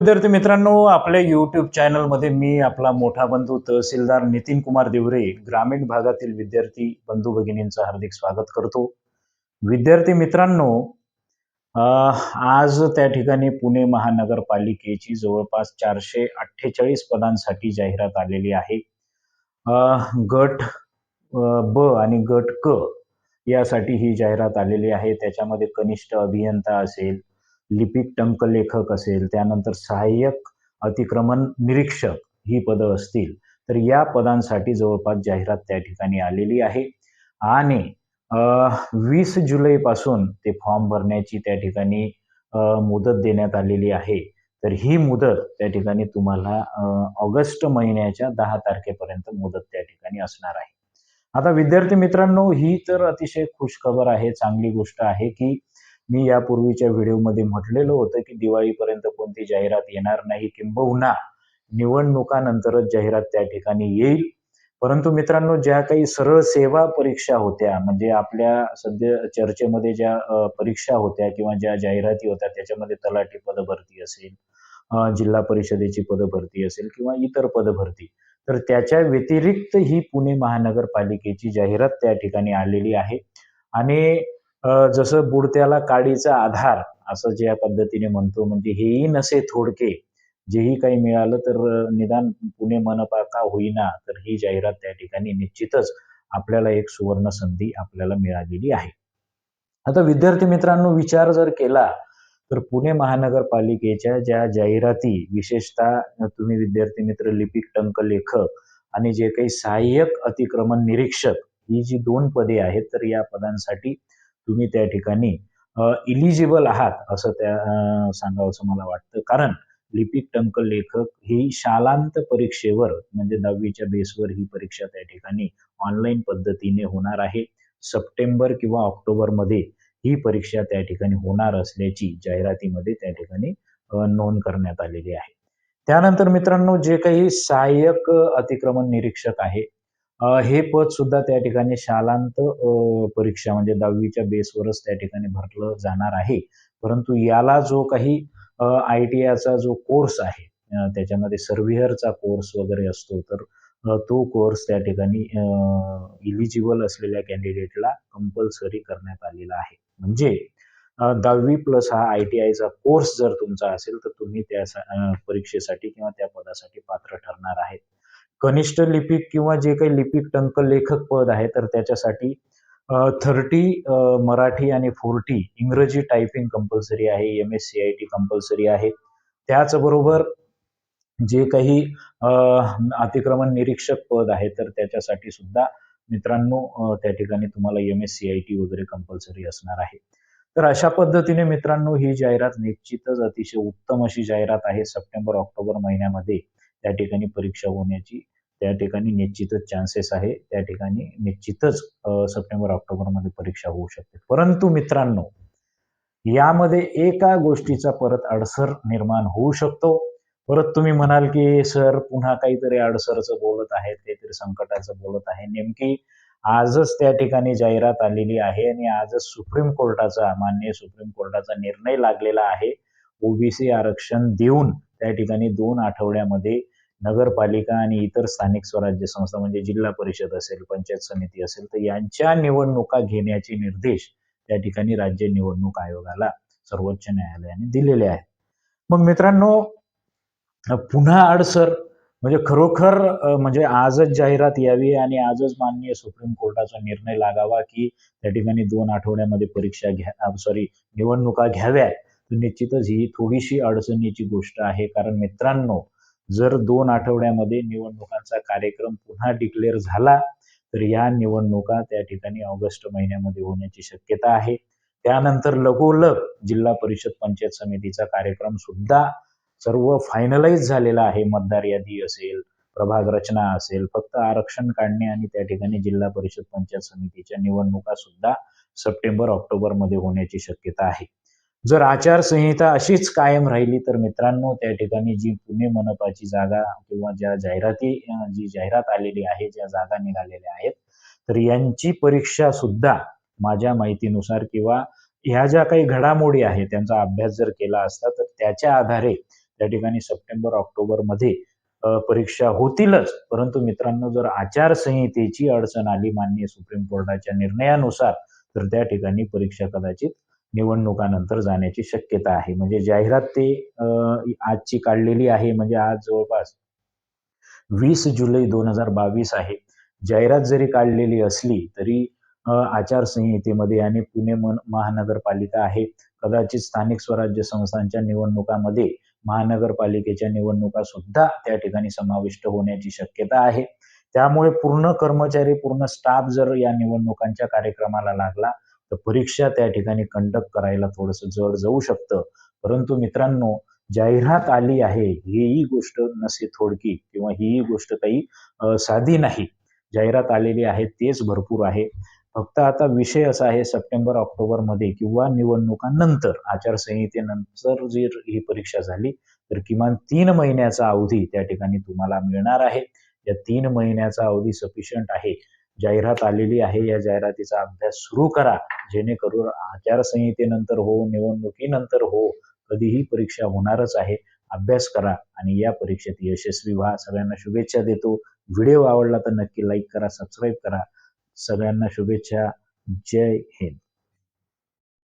विद्यार्थी मित्रांनो, आपल्या YouTube चॅनलमध्ये मी आपला मोठा बंधू तहसीलदार नितीन कुमार देवरे, ग्रामीण भागातील विद्यार्थी बंधू भगिनींचं हार्दिक स्वागत करतो. विद्यार्थी मित्रांनो, अ, आज त्या ठिकाणी पुणे महानगरपालिकेची जवळपास 448 पदांसाठी जाहिरात आलेली आहे. अ, गट ब आणि गट क यासाठी ही जाहिरात आलेली आहे. त्याच्यामध्ये कनिष्ठ अभियंता असेल, लिपिक टंकलेखक असेल, त्यानंतर सहाय्यक अतिक्रमण निरीक्षक ही पदं असतील. तर या पदांसाठी जवळपास जाहिरात त्या ठिकाणी आलेली आहे आणि अ, 20 जुलैपासून ते फॉर्म भरण्याची त्या ठिकाणी मुदत देण्यात आलेली आहे. तर ही मुदत त्या ठिकाणी तुम्हाला ऑगस्ट महिन्याच्या 10 तारखेपर्यंत मुदत त्या ठिकाणी असणार आहे. आता विद्यार्थी मित्रांनो, ही तर अतिशय खुशखबर आहे, चांगली गोष्ट आहे, की मी यापूर्वीच्या व्हिडिओमध्ये म्हटलेलं होतं, की दिवाळीपर्यंत कोणती जाहिरात येणार नाही, किंबहुना निवडणुकानंतरच जाहिरात त्या ठिकाणी येईल. परंतु मित्रांनो, ज्या काही सरळ सेवा परीक्षा होत्या, म्हणजे आपल्या सध्या चर्चेमध्ये ज्या परीक्षा होत्या किंवा ज्या जाहिराती होत्या, त्याच्यामध्ये तलाठी पदभरती असेल, जिल्हा परिषदेची पदभरती असेल किंवा इतर पदभरती. तर त्याच्या व्यतिरिक्त ही पुणे महानगरपालिकेची जाहिरात त्या ठिकाणी आलेली आहे आणि जसं बुडत्याला काडीचा आधार असं ज्या पद्धतीने म्हणतो, म्हणजे हेही नसे थोडके, जेही काही मिळालं तर निदान पुणे मनपा का होईना, तर ही जाहिरात त्या ठिकाणी निश्चितच आपल्याला एक सुवर्ण संधी आपल्याला मिळालेली आहे. आता विद्यार्थी मित्रांनो, विचार जर केला तर पुणे महानगरपालिकेच्या ज्या जाहिराती विशेषतः तुम्ही विद्यार्थी मित्र लिपिक टंकलेखक आणि जे काही सहाय्यक अतिक्रमण निरीक्षक ही जी 2 पदे आहेत, तर या पदांसाठी तुम्ही त्या ठिकाणी इलिजिबल आहात असं सांगावसं मला वाटतं. कारण लिपिक टंकलेखक ही शालांत परीक्षेवर म्हणजे 10वीच्या बेसवर ही परीक्षा त्या ठिकाणी ऑनलाईन पद्धतीने होणार आहे. सप्टेंबर किंवा ऑक्टोबरमध्ये ही परीक्षा त्या ठिकाणी होणार असल्याची जाहिरातीमध्ये त्या ठिकाणी नोंद करण्यात आलेली आहे. त्यानंतर मित्रांनो, जे काही सहाय्यक अतिक्रमण निरीक्षक आहे, हे पद सुद्धा त्या ठिकाणी शालांत परीक्षा म्हणजे 10वीच्या बेसवरच त्या ठिकाणी भरलं जाणार आहे. परंतु याला जो काही आय-टी-आयचा जो कोर्स आहे, त्याच्यामध्ये सर्व्हेयरचा कोर्स वगैरे असतो, तर तो कोर्स त्या ठिकाणी इलिजिबल असलेल्या कॅन्डिडेटला कंपल्सरी करण्यात आलेला आहे. म्हणजे 10वी प्लस हा आय-टी-आयचा कोर्स जर तुमचा असेल, तर तुम्ही त्या परीक्षेसाठी किंवा त्या पदासाठी पात्र ठरणार आहेत. कनिष्ठ लिपिक किंवा जे काही लिपिक टंकलेखक पद आहे, तर त्याच्यासाठी 30 मराठी आणि 40 इंग्रजी टायपिंग कंपल्सरी आहे. एम-एस-सी-आय-टी कंपल्सरी आहे. त्याचबरोबर जे काही अतिक्रमण निरीक्षक पद आहे, तर त्याच्यासाठी सुद्धा मित्रांनो त्या ठिकाणी तुम्हाला एम-एस-सी-आय-टी वगैरे कंपल्सरी असणार आहे. तर अशा पद्धतीने मित्रांनो, ही जाहिरात निश्चितच अतिशय उत्तम अशी जाहिरात आहे. सप्टेंबर-ऑक्टोबर महिन्यामध्ये त्या ठिकाणी परीक्षा होण्याची त्या ठिकाणी निश्चितच चान्सेस आहे. त्या ठिकाणी निश्चितच सप्टेंबर-ऑक्टोबरमध्ये परीक्षा होऊ शकते. परंतु मित्रांनो, यामध्ये एका गोष्टीचा परत अडसर निर्माण होऊ शकतो. परत तुम्ही म्हणाल, की सर पुन्हा काहीतरी अडसरचं बोलत आहेत, काहीतरी संकटाचं बोलत आहे. नेमकी आजच त्या ठिकाणी जाहिरात आलेली आहे आणि आजच माननीय सुप्रीम कोर्टाचा निर्णय लागलेला आहे. ओबीसी आरक्षण देऊन त्या ठिकाणी 2 आठवड्यामध्ये नगरपालिका आणि इतर स्थानिक स्वराज्य संस्था म्हणजे जिल्हा परिषद असेल, पंचायत समिती असेल, तर यांच्या निवडणुका घेण्याचे निर्देश त्या ठिकाणी राज्य निवडणूक आयोगाला सर्वोच्च न्यायालयाने दिलेले आहेत. मग मित्रांनो, पुन्हा अडसर म्हणजे खरोखर म्हणजे आजच जाहिरात यावी आणि आजच माननीय सुप्रीम कोर्टाचा निर्णय लागावा, की त्या ठिकाणी 2 आठवड्यामध्ये निवडणुका घ्याव्या. तर निश्चितच ही थोडीशी अडचणीची गोष्ट आहे. कारण मित्रांनो, जर 2 आठवड्यामध्ये निवडणुकांचा कार्यक्रम पुन्हा डिक्लेअर झाला, तर या निवडणुका त्या ठिकाणी ऑगस्ट महिन्यामध्ये होण्याची शक्यता आहे. त्यानंतर लगोलग जिल्हा परिषद पंचायत समितीचा कार्यक्रम सुद्धा सर्व फायनलाइज झालेला आहे. मतदार यादी असेल, प्रभाग रचना असेल, फक्त आरक्षण काढणे आणि त्या ठिकाणी जिल्हा परिषद पंचायत समितीच्या निवडणुका सुद्धा सप्टेंबर-ऑक्टोबरमध्ये होण्याची शक्यता आहे. जर आचारसंहिता अशीच कायम राहिली, तर मित्रांनो त्या ठिकाणी जी पुणे मनपाची जागा किंवा जी जाहिरात आलेली आहे, ज्या जागा निघालेल्या आहेत, तर यांची परीक्षा सुद्धा माझ्या माहितीनुसार किंवा ह्या ज्या काही घडामोडी आहेत त्यांचा अभ्यास जर केला असता, तर त्याच्या आधारे त्या ठिकाणी सप्टेंबर ऑक्टोबरमध्ये परीक्षा होतीलच. परंतु मित्रांनो, जर आचारसंहितेची अडचण आली माननीय सुप्रीम कोर्टाच्या निर्णयानुसार, तर त्या ठिकाणी परीक्षा कदाचित निवडणुकानंतर जाण्याची शक्यता आहे. म्हणजे जाहिरात ते आजची काढलेली आहे, म्हणजे आज जवळपास 20 जुलै 2022 आहे. जाहिरात जरी काढलेली असली तरी आचारसंहितेमध्ये आणि पुणे महानगरपालिका आहे. कदाचित स्थानिक स्वराज्य संस्थांच्या निवडणुकामध्ये महानगरपालिकेच्या निवडणुका सुद्धा त्या ठिकाणी समाविष्ट होण्याची शक्यता आहे. त्यामुळे पूर्ण कर्मचारी, पूर्ण स्टाफ जर या निवडणुकांच्या कार्यक्रमाला लागला, तर परीक्षा त्या ठिकाणी कंडक्ट करायला थोडंसं जड जाऊ शकतं. परंतु मित्रांनो, जाहिरात आली आहे ही गोष्ट नसे थोडकी किंवा ही गोष्ट काही साधी नाही. जाहिरात आलेली आहे तेच भरपूर आहे. फक्त आता विषय असा आहे, सप्टेंबर ऑक्टोबरमध्ये किंवा निवडणुकांनंतर, आचारसंहितेनंतर जर ही परीक्षा झाली तर किमान 3 महिन्याचा अवधी त्या ठिकाणी तुम्हाला मिळणार आहे. या 3 महिन्याचा अवधी सफिशियंट आहे. जाहिरात आलेली आहे, या जाहिरातीचा अभ्यास सुरू करा, जेणेकरून आचारसंहितेनंतर हो, निवडणुकीनंतर हो, कधीही परीक्षा होणारच आहे. अभ्यास करा आणि या परीक्षेत यशस्वी व्हा. सगळ्यांना शुभेच्छा देतो. व्हिडिओ आवडला तर नक्की लाईक करा, सबस्क्राईब करा. सगळ्यांना शुभेच्छा. जय हिंद.